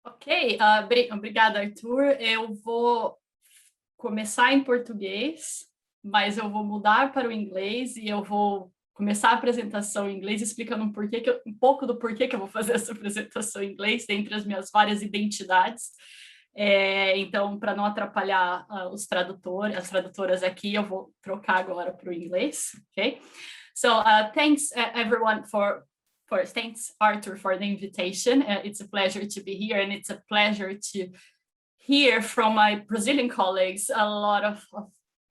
Ok, obrigada, Arthur. Eu vou começar em português, mas eu vou mudar para o inglês e eu vou começar a apresentação em inglês explicando um pouco do porquê que eu vou fazer essa apresentação em inglês, dentre as minhas várias identidades. Então, para não atrapalhar as tradutoras aqui, eu vou trocar agora para o inglês, ok? So, thanks everyone First, thanks, Arthur, for the invitation. It's a pleasure to be here, and it's a pleasure to hear from my Brazilian colleagues a lot of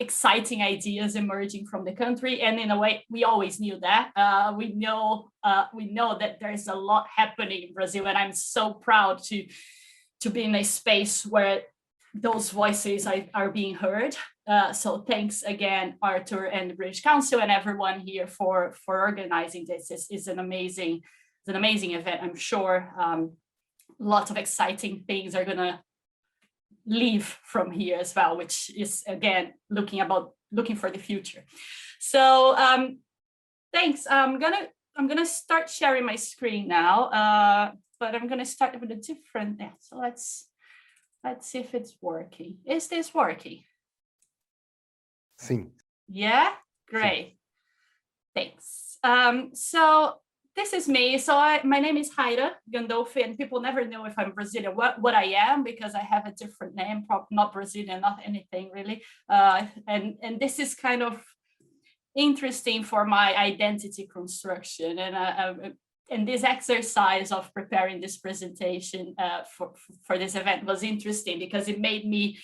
exciting ideas emerging from the country. And in a way, we always knew that. We know that there's a lot happening in Brazil, and I'm so proud to be in a space where those voices are being heard. So thanks again, Arthur and the British Council and everyone here for organizing this. It's an amazing event. I'm sure lots of exciting things are gonna leave from here as well, which is again looking for the future. So thanks. I'm gonna start sharing my screen now, but I'm gonna start with a different. So let's see if it's working. Is this working? Sim. Yeah, great. Sim. Thanks. So this is me. So my name is Haira Gandolfi, and people never know if I'm Brazilian, what I am, because I have a different name, not Brazilian, not anything really. And this is kind of interesting for my identity construction. And this exercise of preparing this presentation for this event was interesting because it made me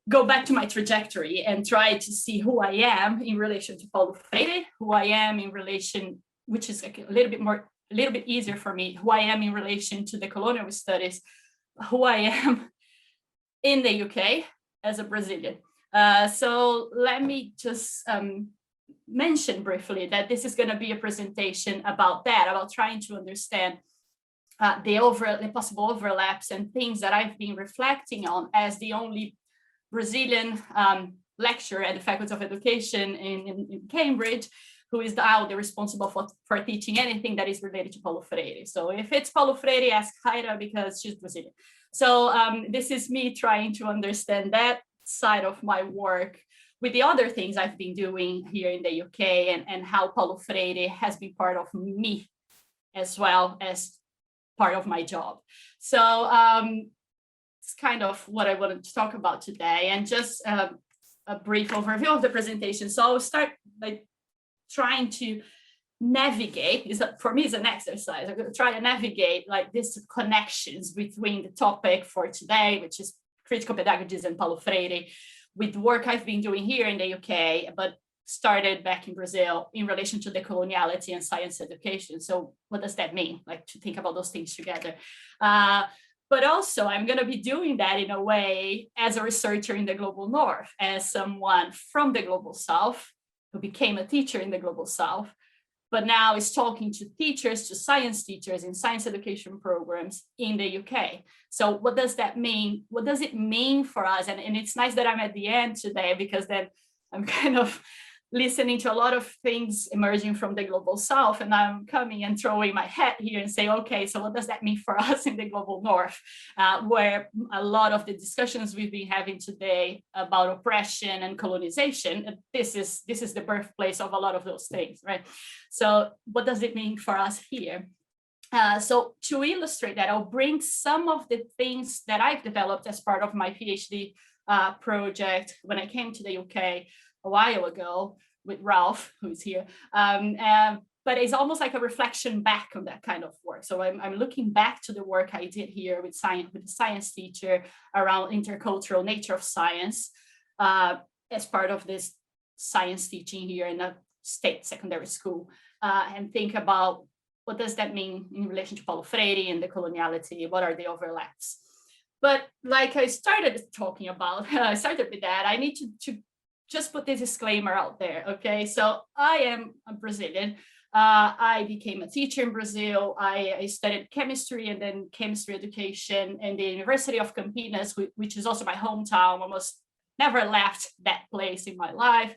go back to my trajectory and try to see who I am in relation to Paulo Freire, who I am in relation, which is a little bit easier for me, who I am in relation to the colonial studies, who I am in the UK as a Brazilian. So let me just mention briefly that this is going to be a presentation about that, about trying to understand the possible overlaps and things that I've been reflecting on as the only Brazilian lecturer at the Faculty of Education in Cambridge, who is now the responsible for teaching anything that is related to Paulo Freire. So if it's Paulo Freire, ask Haira because she's Brazilian. So this is me trying to understand that side of my work with the other things I've been doing here in the UK and how Paulo Freire has been part of me as well as part of my job. So it's kind of what I wanted to talk about today, and just a brief overview of the presentation. So I'll start by trying to navigate, for me it's an exercise. I'm going to try to navigate like these connections between the topic for today, which is critical pedagogies and Paulo Freire, with work I've been doing here in the UK, but started back in Brazil in relation to decoloniality and science education. So what does that mean? Like to think about those things together. But also I'm going to be doing that in a way as a researcher in the Global North, as someone from the Global South who became a teacher in the Global South, but now is talking to teachers, to science teachers in science education programs in the UK. So what does that mean? What does it mean for us? And it's nice that I'm at the end today, because then I'm kind of listening to a lot of things emerging from the Global South, and I'm coming and throwing my hat here and say, okay, so what does that mean for us in the Global North, where a lot of the discussions we've been having today about oppression and colonization, this is the birthplace of a lot of those things, right? So what does it mean for us here? So to illustrate that, I'll bring some of the things that I've developed as part of my PhD project when I came to the UK a while ago with Ralph, who's here. But it's almost like a reflection back on that kind of work. So I'm looking back to the work I did here with the science teacher around intercultural nature of science as part of this science teaching here in a state secondary school, and think about what does that mean in relation to Paulo Freire and the coloniality, what are the overlaps? But like I started talking about, I started with that, I need to just put this disclaimer out there, okay? So I am a Brazilian. I became a teacher in Brazil. I studied chemistry and then chemistry education in the University of Campinas, which is also my hometown. Almost never left that place in my life.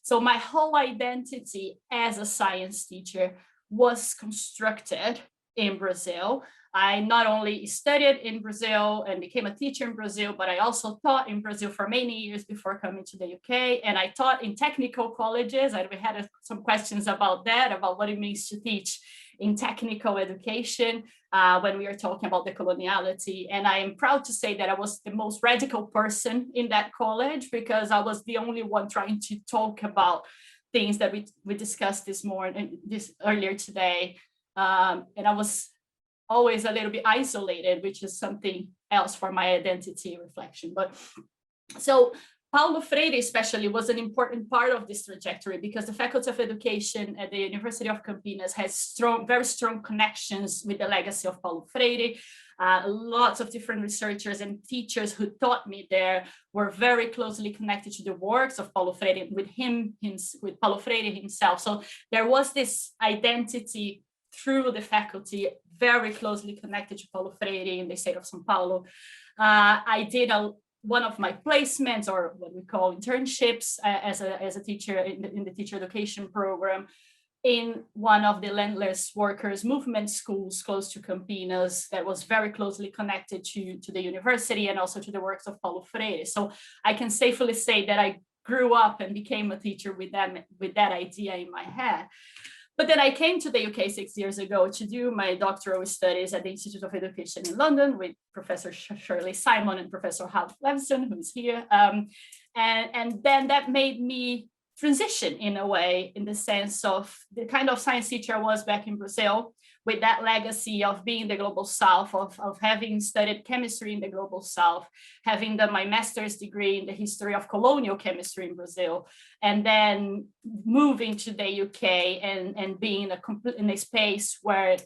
So my whole identity as a science teacher was constructed in Brazil. I not only studied in Brazil and became a teacher in Brazil, but I also taught in Brazil for many years before coming to the UK. And I taught in technical colleges. And we had some questions about that, about what it means to teach in technical education when we are talking about decoloniality. And I am proud to say that I was the most radical person in that college, because I was the only one trying to talk about things that we discussed earlier today. And I was always a little bit isolated, which is something else for my identity reflection. But so Paulo Freire especially was an important part of this trajectory, because the Faculty of Education at the University of Campinas has very strong connections with the legacy of Paulo Freire. Lots of different researchers and teachers who taught me there were very closely connected to the works of Paulo Freire, with Paulo Freire himself. So there was this identity through the faculty, very closely connected to Paulo Freire in the state of São Paulo. I did one of my placements, or what we call internships, as a teacher in the teacher education program, in one of the landless workers movement schools close to Campinas, that was very closely connected to the university and also to the works of Paulo Freire. So I can safely say that I grew up and became a teacher with that idea in my head. But then I came to the UK 6 years ago to do my doctoral studies at the Institute of Education in London with Professor Shirley Simon and Professor Hal Levison, who's here. And then that made me transition in a way, in the sense of the kind of science teacher I was back in Brazil, with that legacy of being in the Global South, of having studied chemistry in the Global South, having done my master's degree in the history of colonial chemistry in Brazil, and then moving to the UK and being in a space where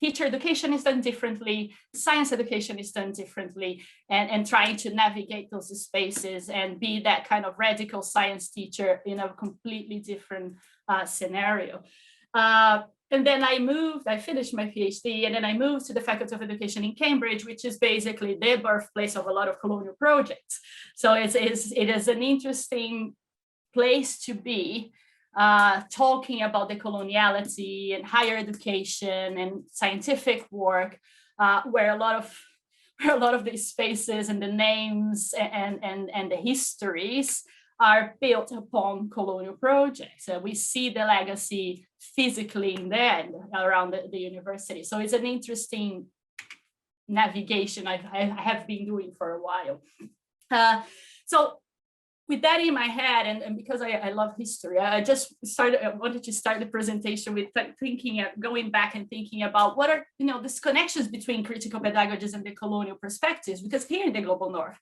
teacher education is done differently, science education is done differently, and trying to navigate those spaces and be that kind of radical science teacher in a completely different scenario. And then I finished my PhD, and then I moved to the Faculty of Education in Cambridge, which is basically the birthplace of a lot of colonial projects. So it is an interesting place to be, talking about decoloniality and higher education and scientific work, where a lot of these spaces and the names and the histories are built upon colonial projects. So we see the legacy physically in there around the university. So it's an interesting navigation I have been doing for a while. So with that in my head, and because I love history, I wanted to start the presentation with going back and thinking about what are these connections between critical pedagogies and the colonial perspectives, because here in the Global North,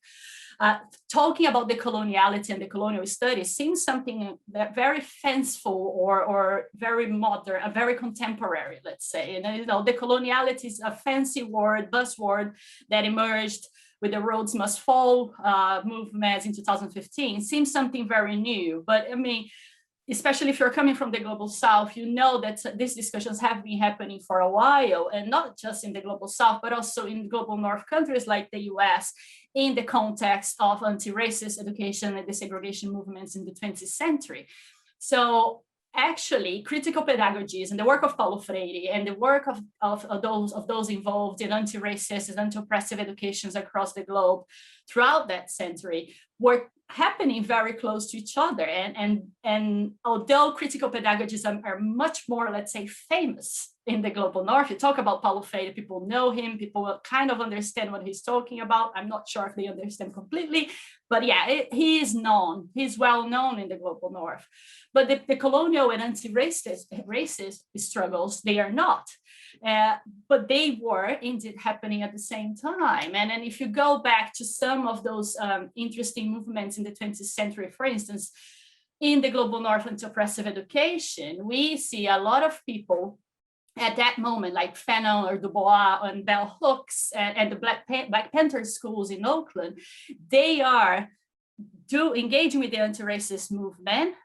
talking about the coloniality and the colonial studies seems something that very fanciful or very modern, very contemporary, let's say. And the coloniality is a fancy word, buzzword that emerged with the Rhodes Must Fall movement in 2015. Seems something very new, but I mean, especially if you're coming from the Global South, you know that these discussions have been happening for a while, and not just in the Global South, but also in Global North countries like the US, in the context of anti-racist education and desegregation movements in the 20th century. So actually, critical pedagogies and the work of Paulo Freire and the work of those involved in anti-racist and anti-oppressive educations across the globe throughout that century were happening very close to each other. And although critical pedagogies are much more, let's say, famous in the Global North, you talk about Paulo Freire, people know him, people will kind of understand what he's talking about. I'm not sure if they understand completely, but yeah, he is known. He's well known in the Global North. But the colonial and anti-racist struggles, they are not. But they were indeed happening at the same time. And then if you go back to some of those interesting movements in the 20th century, for instance, in the Global North anti-oppressive education, we see a lot of people at that moment, like Fanon or Dubois and Bell Hooks and the Black Panther schools in Oakland, they are engaging with the anti-racist movement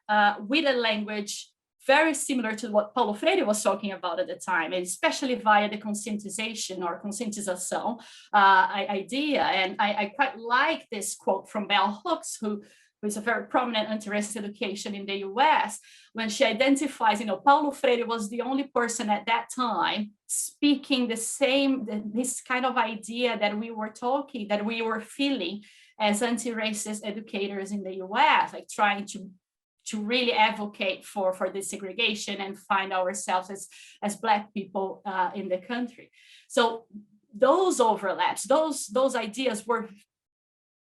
with a language very similar to what Paulo Freire was talking about at the time, and especially via the conscientization or conscientização idea. And I quite like this quote from Bell Hooks, who who is a very prominent anti-racist education in the US, when she identifies, Paulo Freire was the only person at that time speaking this kind of idea that we were feeling as anti-racist educators in the US, like trying to really advocate for desegregation and find ourselves as Black people in the country. So those overlaps, those ideas were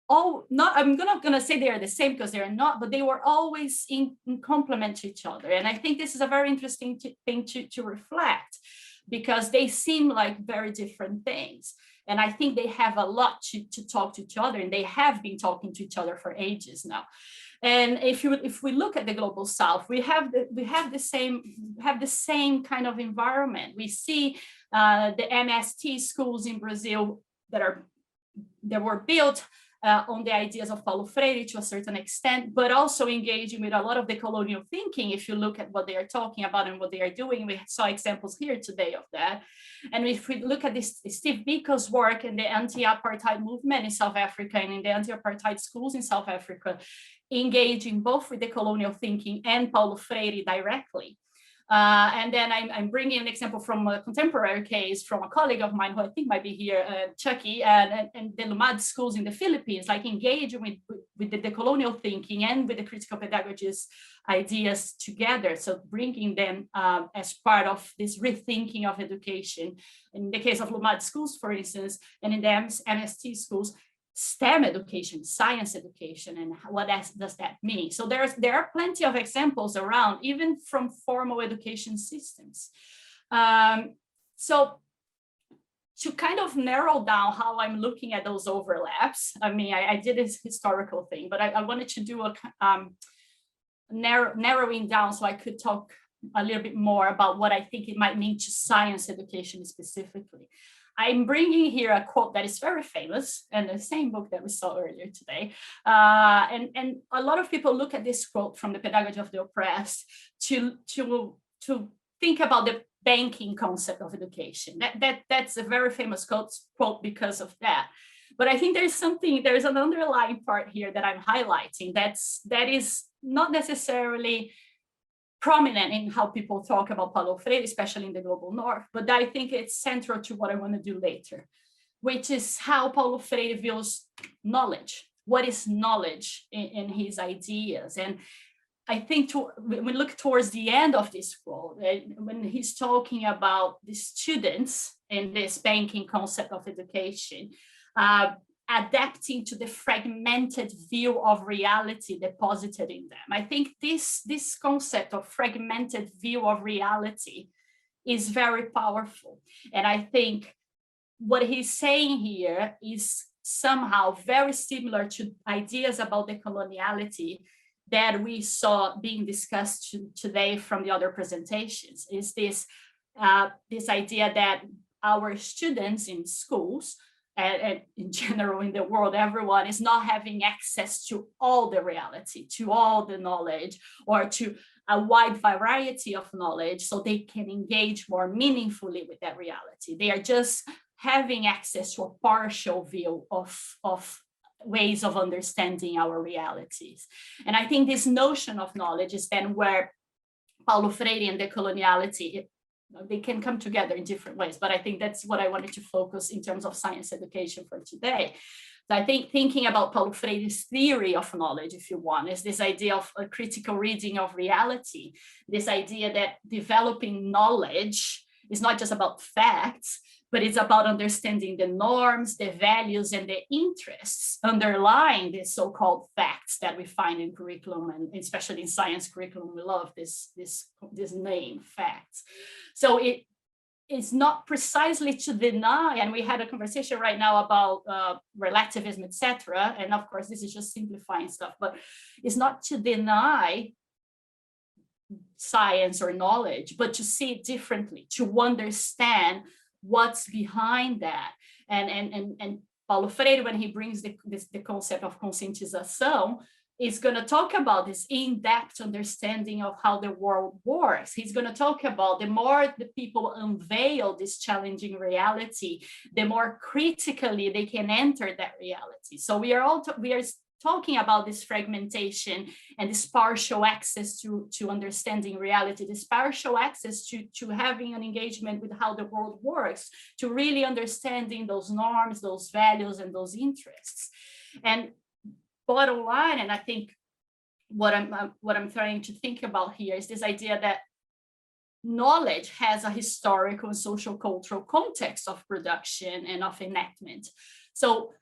all not, I'm not gonna say they are the same because they're not, but they were always in complement to each other. And I think this is a very interesting thing to reflect, because they seem like very different things. And I think they have a lot to talk to each other, and they have been talking to each other for ages now. And if we look at the Global South, we have the same kind of environment. We see the MST schools in Brazil that were built on the ideas of Paulo Freire to a certain extent, but also engaging with a lot of the colonial thinking. If you look at what they are talking about and what they are doing, we saw examples here today of that. And if we look at this Steve Biko's work in the anti-apartheid movement in South Africa and in the anti-apartheid schools in South Africa, engaging both with the colonial thinking and Paulo Freire directly. And then I'm bringing an example from a contemporary case from a colleague of mine who I think might be here, Chucky, and the Lumad schools in the Philippines, like engaging with the colonial thinking and with the critical pedagogies ideas together. So bringing them as part of this rethinking of education. In the case of Lumad schools, for instance, and in the MST schools, STEM education, science education, and what does that mean? So there are plenty of examples around, even from formal education systems. So to kind of narrow down how I'm looking at those overlaps, I mean, I did this historical thing, but I wanted to do a narrowing down so I could talk a little bit more about what I think it might mean to science education specifically. I'm bringing here a quote that is very famous, and the same book that we saw earlier today. And a lot of people look at this quote from the Pedagogy of the Oppressed to think about the banking concept of education. That's a very famous quote because of that. But I think there's an underlying part here that I'm highlighting that is not necessarily prominent in how people talk about Paulo Freire, especially in the Global North, but I think it's central to what I want to do later, which is how Paulo Freire views knowledge. What is knowledge in his ideas? And I think when we look towards the end of this quote, when he's talking about the students in this banking concept of education, adapting to the fragmented view of reality deposited in them. I think this concept of fragmented view of reality is very powerful. And I think what he's saying here is somehow very similar to ideas about the coloniality that we saw being discussed today from the other presentations, is this idea that our students in schools and in general in the world, everyone is not having access to all the reality, to all the knowledge, or to a wide variety of knowledge, so they can engage more meaningfully with that reality. They are just having access to a partial view of ways of understanding our realities. And I think this notion of knowledge is then where Paulo Freire and the coloniality, they can come together in different ways, but I think that's what I wanted to focus in terms of science education for today. So I think thinking about Paulo Freire's theory of knowledge, if you want, is this idea of a critical reading of reality, this idea that developing knowledge is not just about facts, but it's about understanding the norms, the values, and the interests underlying the so-called facts that we find in curriculum, and especially in science curriculum. We love this name, facts. So it is not precisely to deny, and we had a conversation right now about relativism, etc. And of course, this is just simplifying stuff, but it's not to deny science or knowledge, but to see it differently, to understand what's behind that. And Paulo Freire, when he brings the concept of conscientização, is going to talk about this in-depth understanding of how the world works. He's going to talk about the more the people unveil this challenging reality, the more critically they can enter that reality. So we are talking about this fragmentation and this partial access to understanding reality, this partial access to having an engagement with how the world works, to really understanding those norms, those values, and those interests. And bottom line, and I think what I'm trying to think about here is this idea that knowledge has a historical and social cultural context of production and of enactment. So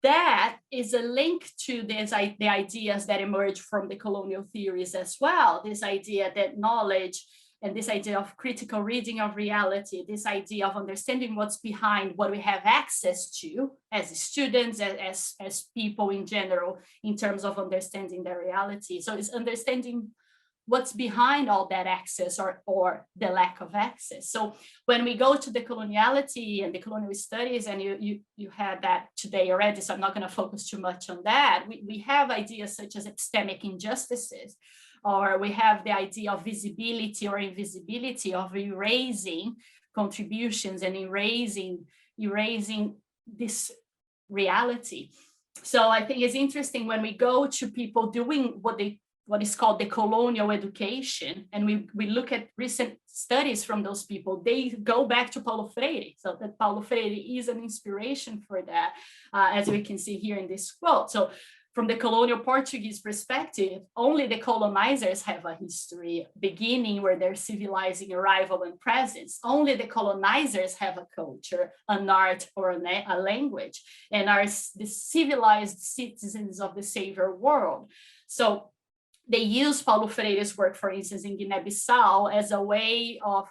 that is a link to the ideas that emerge from the colonial theories as well. This idea that knowledge and this idea of critical reading of reality, this idea of understanding what's behind what we have access to as students, as people in general, in terms of understanding their reality. So it's understanding what's behind all that access or the lack of access. So when we go to the coloniality and the colonial studies, and you had that today already, so I'm not going to focus too much on that, we have ideas such as epistemic injustices, or we have the idea of visibility or invisibility, of erasing contributions and erasing this reality. So I think it's interesting when we go to people doing what is called the colonial education, and we look at recent studies from those people, they go back to Paulo Freire. So that Paulo Freire is an inspiration for that, as we can see here in this quote. So from the colonial Portuguese perspective, only the colonizers have a history beginning where they're civilizing arrival and presence. Only the colonizers have a culture, an art, or a language, and are the civilized citizens of the savior world. So they use Paulo Freire's work, for instance, in Guinea-Bissau as a way of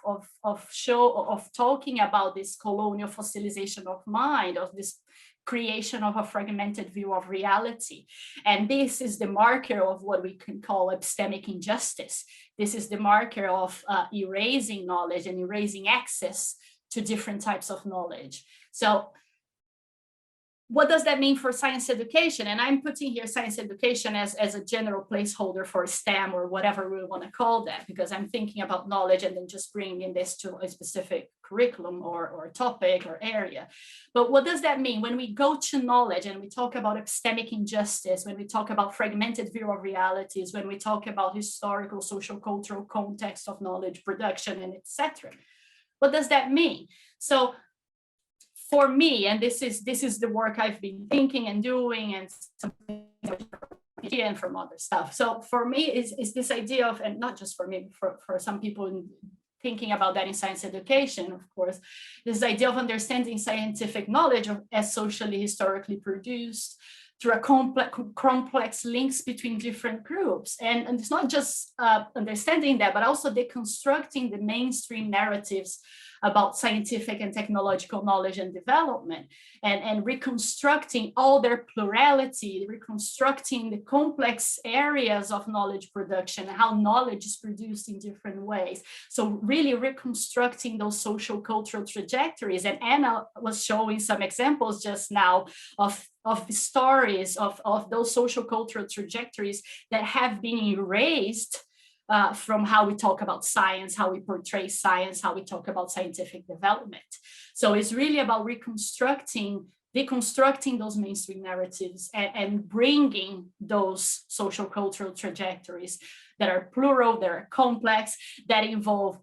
talking about this colonial fossilization of mind, of this creation of a fragmented view of reality. And this is the marker of what we can call epistemic injustice. This is the marker of erasing knowledge and erasing access to different types of knowledge. So what does that mean for science education? And I'm putting here science education as a general placeholder for STEM or whatever we want to call that, because I'm thinking about knowledge and then just bringing this to a specific curriculum or topic or area. But what does that mean? When we go to knowledge and we talk about epistemic injustice, when we talk about fragmented view of realities, when we talk about historical, social, cultural context of knowledge production, and etc. What does that mean? So for me, and this is the work I've been thinking and doing, and something and from other stuff. So for me is this idea of, and not just for me, for some people thinking about that in science education, of course, this idea of understanding scientific knowledge as socially historically produced through a complex links between different groups. And it's not just understanding that, but also deconstructing the mainstream narratives about scientific and technological knowledge and development, and reconstructing all their plurality, reconstructing the complex areas of knowledge production, and how knowledge is produced in different ways. So really reconstructing those social cultural trajectories. And Anna was showing some examples just now of the stories of those social cultural trajectories that have been erased from how we talk about science, how we portray science, how we talk about scientific development. So it's really about deconstructing those mainstream narratives and bringing those social cultural trajectories that are plural, that are complex, that involve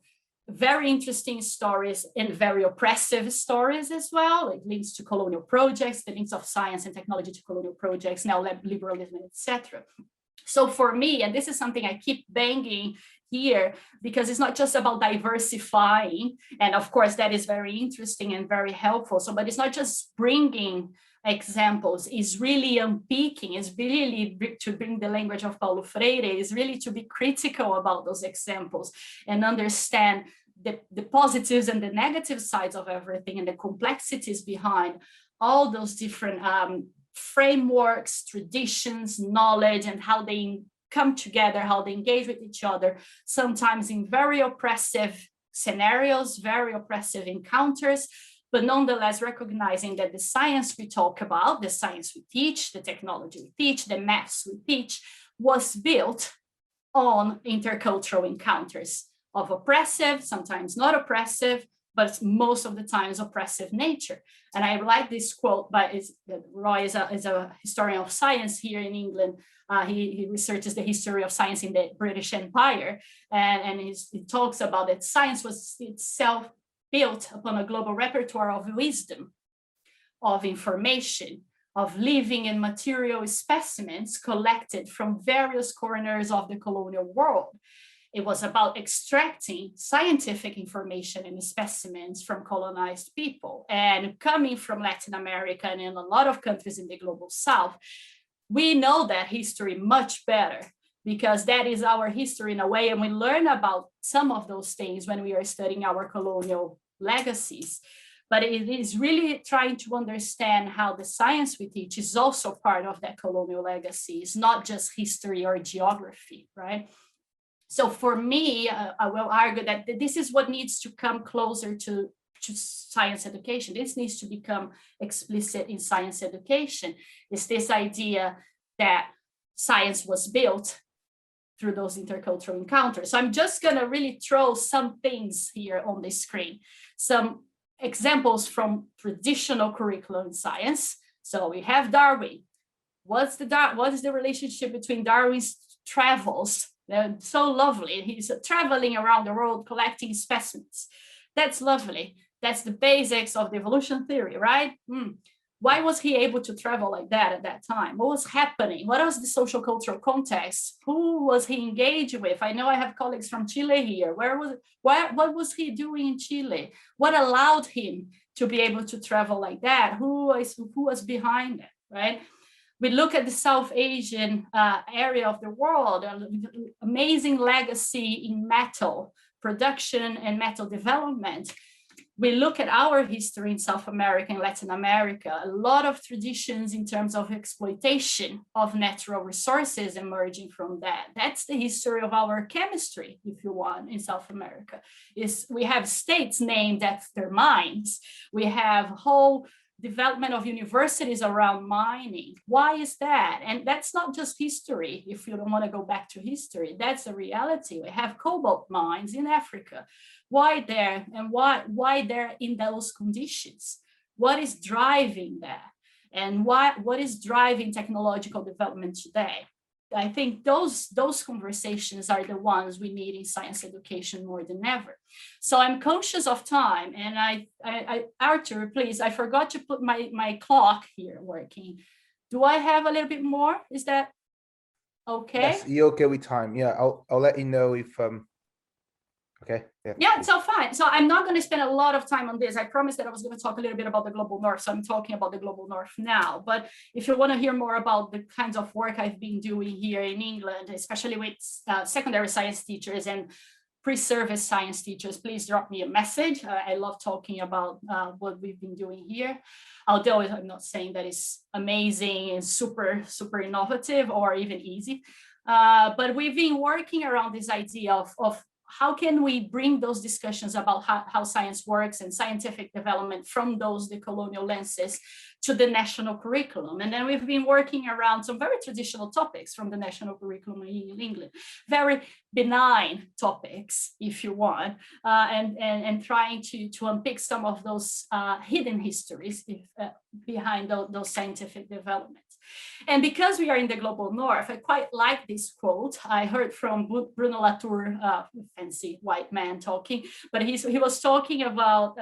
very interesting stories and very oppressive stories as well, like links to colonial projects, the links of science and technology to colonial projects, neoliberalism, etc. So for me, and this is something I keep banging here, because it's not just about diversifying, and of course that is very interesting and very helpful. So, but it's not just bringing examples, it's really unpicking, it's really to bring the language of Paulo Freire, is really to be critical about those examples and understand the positives and the negative sides of everything and the complexities behind all those different frameworks, traditions, knowledge, and how they come together, how they engage with each other, sometimes in very oppressive scenarios, very oppressive encounters, but nonetheless recognizing that the science we talk about, the science we teach, the technology we teach, the maths we teach, was built on intercultural encounters of oppressive, sometimes not oppressive, but most of the times oppressive nature. And I like this quote by Roy is a historian of science here in England. He researches the history of science in the British Empire, and he talks about that science was itself built upon a global repertoire of wisdom, of information, of living and material specimens collected from various corners of the colonial world. It was about extracting scientific information and specimens from colonized people. And coming from Latin America and in a lot of countries in the global South, we know that history much better, because that is our history in a way, and we learn about some of those things when we are studying our colonial legacies. But it is really trying to understand how the science we teach is also part of that colonial legacy. It's not just history or geography, right? So for me, I will argue that this is what needs to come closer to science education. This needs to become explicit in science education. It's this idea that science was built through those intercultural encounters. So I'm just going to really throw some things here on the screen, some examples from traditional curriculum in science. So we have Darwin. What is the relationship between Darwin's travels? They're so lovely. He's traveling around the world collecting specimens. That's lovely. That's the basics of the evolution theory, right? Why was he able to travel like that at that time? What was happening? What was the social cultural context? Who was he engaged with? I know I have colleagues from Chile here. What was he doing in Chile? What allowed him to be able to travel like that? Who was behind it, right? We look at the South Asian area of the world, amazing legacy in metal production and metal development. We look at our history in South America and Latin America, a lot of traditions in terms of exploitation of natural resources emerging from that. That's the history of our chemistry, if you want, in South America. We have states named after mines. We have whole development of universities around mining. Why is that? And that's not just history, if you don't want to go back to history. That's a reality. We have cobalt mines in Africa. Why there? And why they're in those conditions? What is driving that? And what is driving technological development today? I think those conversations are the ones we need in science education more than ever. So I'm conscious of time, and I Arthur, please, I forgot to put my clock here working. Do I have a little bit more? Is that okay? Yes, you're okay with time. Yeah, I'll let you know if okay. Yeah, so fine. So I'm not going to spend a lot of time on this. I promised that I was going to talk a little bit about the Global North. So I'm talking about the Global North now. But if you want to hear more about the kinds of work I've been doing here in England, especially with secondary science teachers and pre-service science teachers, please drop me a message. I love talking about what we've been doing here. Although I'm not saying that it's amazing and super, super innovative or even easy. But we've been working around this idea of how can we bring those discussions about how science works and scientific development from those decolonial lenses to the national curriculum? And then we've been working around some very traditional topics from the national curriculum in England, very benign topics, if you want, and trying to unpick some of those hidden histories behind those scientific developments. And because we are in the Global North, I quite like this quote. I heard from Bruno Latour, fancy white man talking, but he was talking about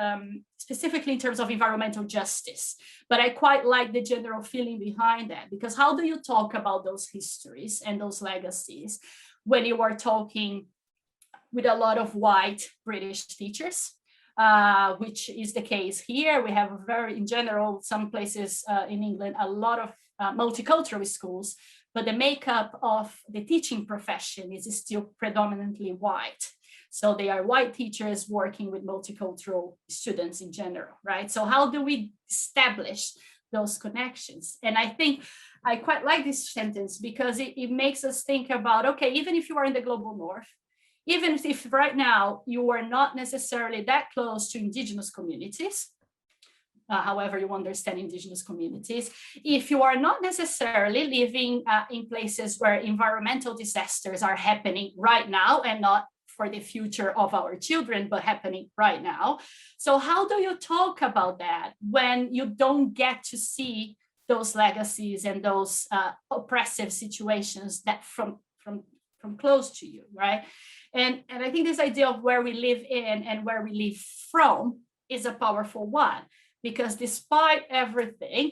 specifically in terms of environmental justice. But I quite like the general feeling behind that, because how do you talk about those histories and those legacies when you are talking with a lot of white British teachers? Which is the case here. We have in general, some places in England, a lot of multicultural schools, but the makeup of the teaching profession is still predominantly white. So they are white teachers working with multicultural students in general, right? So how do we establish those connections? And I think I quite like this sentence because it makes us think about, okay, even if you are in the Global North, even if right now you are not necessarily that close to indigenous communities, however you understand indigenous communities, if you are not necessarily living in places where environmental disasters are happening right now and not for the future of our children, but happening right now. So how do you talk about that when you don't get to see those legacies and those oppressive situations that from close to you, right? And I think this idea of where we live in and where we live from is a powerful one, because despite everything,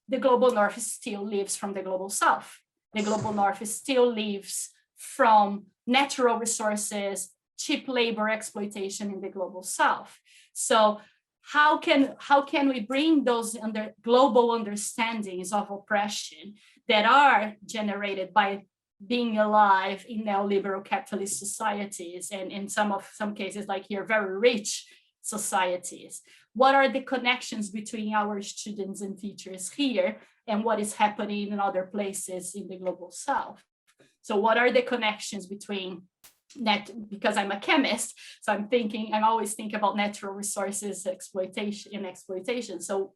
the global north still lives from the global south. The global north still lives from natural resources, cheap labor exploitation in the global south. So how can we bring those global understandings of oppression that are generated by being alive in neoliberal capitalist societies, and in some cases, like here, very rich societies? What are the connections between our students and teachers here and what is happening in other places in the global south? So what are the connections between because I'm a chemist, so I'm always thinking about natural resources exploitation. So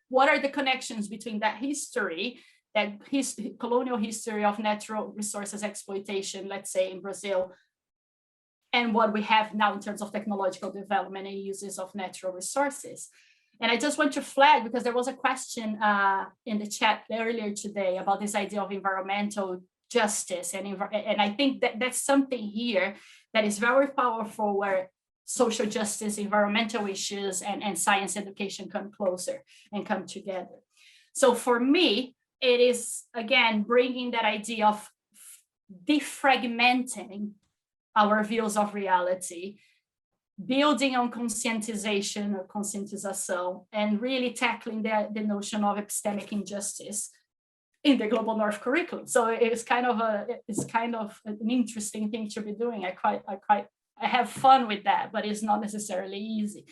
what are the connections between that history, colonial history of natural resources exploitation, let's say in Brazil, and what we have now in terms of technological development and uses of natural resources? And I just want to flag, because there was a question in the chat earlier today about this idea of environmental justice, and I think that's something here that is very powerful, where social justice, environmental issues, and science education come closer and come together. So for me, it is, again, bringing that idea of defragmenting our views of reality, building on conscientization or conscientization, and really tackling the notion of epistemic injustice in the global north curriculum. So it's kind of an interesting thing to be doing. I have fun with that, but it's not necessarily easy,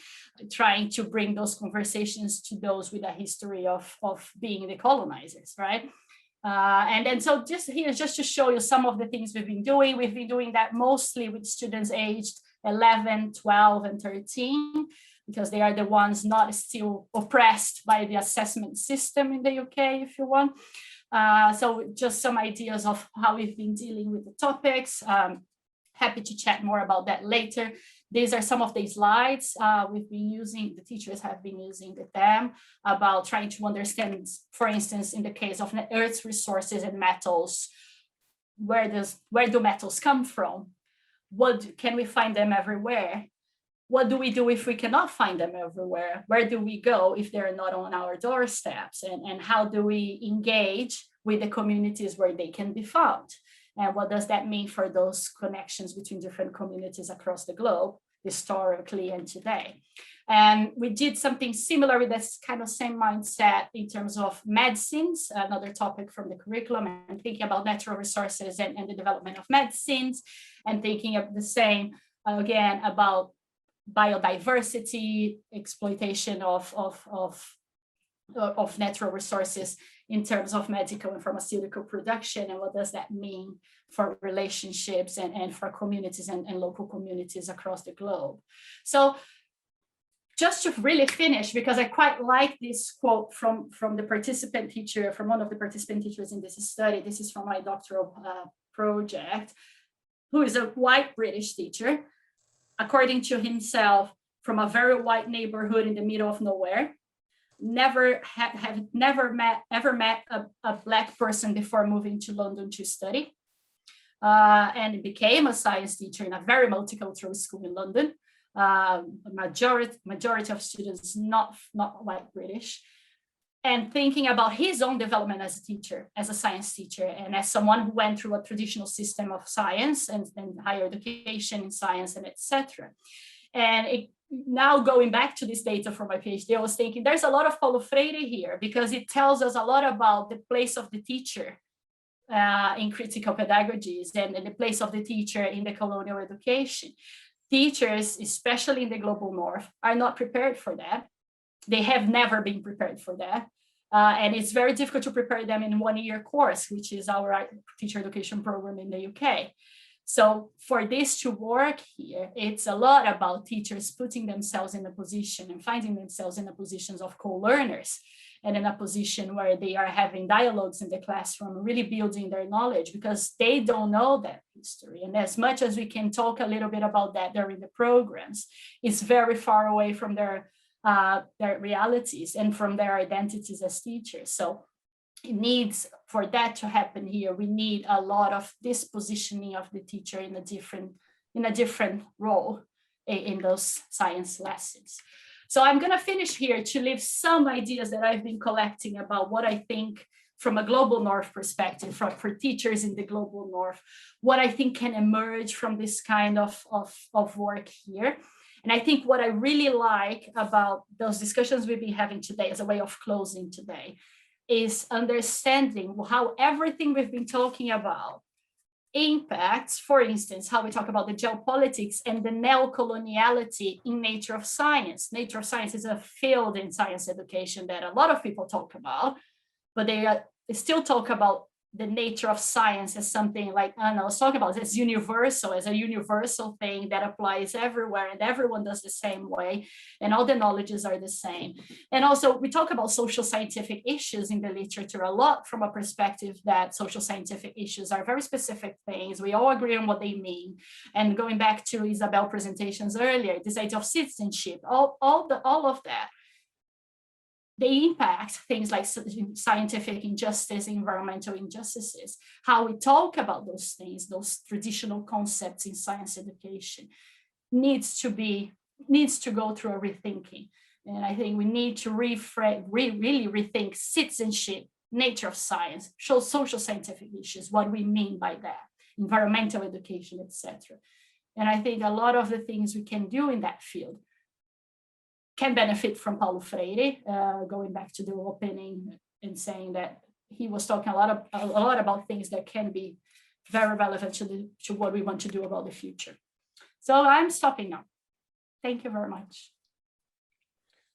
trying to bring those conversations to those with a history of being the colonizers, right? And then so just to show you some of the things we've been doing that mostly with students aged 11, 12, and 13, because they are the ones not still oppressed by the assessment system in the UK, if you want. So just some ideas of how we've been dealing with the topics. Happy to chat more about that later. These are some of the slides we've been using, the teachers have been using with them, about trying to understand, for instance, in the case of Earth's resources and metals, where do metals come from? Can we find them everywhere? What do we do if we cannot find them everywhere? Where do we go if they're not on our doorsteps? And how do we engage with the communities where they can be found? And what does that mean for those connections between different communities across the globe, historically and today? And we did something similar with this kind of same mindset in terms of medicines, another topic from the curriculum, and thinking about natural resources and the development of medicines, and thinking of the same, again, about biodiversity, exploitation of natural resources in terms of medical and pharmaceutical production, and what does that mean for relationships and for communities and local communities across the globe. So just to really finish, because I quite like this quote from the participant teacher, from one of the participant teachers in this study. This is from my doctoral project, who is a white British teacher, according to himself, from a very white neighborhood in the middle of nowhere, never met a Black person before moving to London to study, and became a science teacher in a very multicultural school in London. Majority of students not white British, and thinking about his own development as a teacher, as a science teacher, and as someone who went through a traditional system of science and higher education in science and etc. And now going back to this data from my PhD, I was thinking there's a lot of Paulo Freire here, because it tells us a lot about the place of the teacher in critical pedagogies, and the place of the teacher in the colonial education. Teachers, especially in the global north, are not prepared for that. They have never been prepared for that. And it's very difficult to prepare them in 1-year course, which is our teacher education program in the UK. So for this to work here, it's a lot about teachers putting themselves in a position and finding themselves in a positions of co-learners, and in a position where they are having dialogues in the classroom, really building their knowledge, because they don't know that history. And as much as we can talk a little bit about that during the programs, it's very far away from their realities and from their identities as teachers. So it needs, for that to happen here, we need a lot of this positioning of the teacher in a different role in those science lessons. So I'm going to finish here to leave some ideas that I've been collecting about what I think from a global North perspective, for teachers in the global North, what I think can emerge from this kind of work here. And I think what I really like about those discussions we've been having today as a way of closing today is understanding how everything we've been talking about impacts, for instance, how we talk about the geopolitics and the neo-coloniality in nature of science. Nature of science is a field in science education that a lot of people talk about, but they still talk about the nature of science as something like, I don't know, let's talk about this universal, as a universal thing that applies everywhere and everyone does the same way and all the knowledges are the same. And also we talk about social scientific issues in the literature a lot from a perspective that social scientific issues are very specific things. We all agree on what they mean. And going back to Isabel presentations earlier, this idea of citizenship, all of that, they impact things like scientific injustice, environmental injustices. How we talk about those things, those traditional concepts in science education needs to go through a rethinking. And I think we need to really rethink citizenship, nature of science, social scientific issues, what we mean by that, environmental education, etc. And I think a lot of the things we can do in that field can benefit from Paulo Freire, going back to the opening and saying that he was talking a lot about things that can be very relevant to what we want to do about the future. So I'm stopping now. Thank you very much.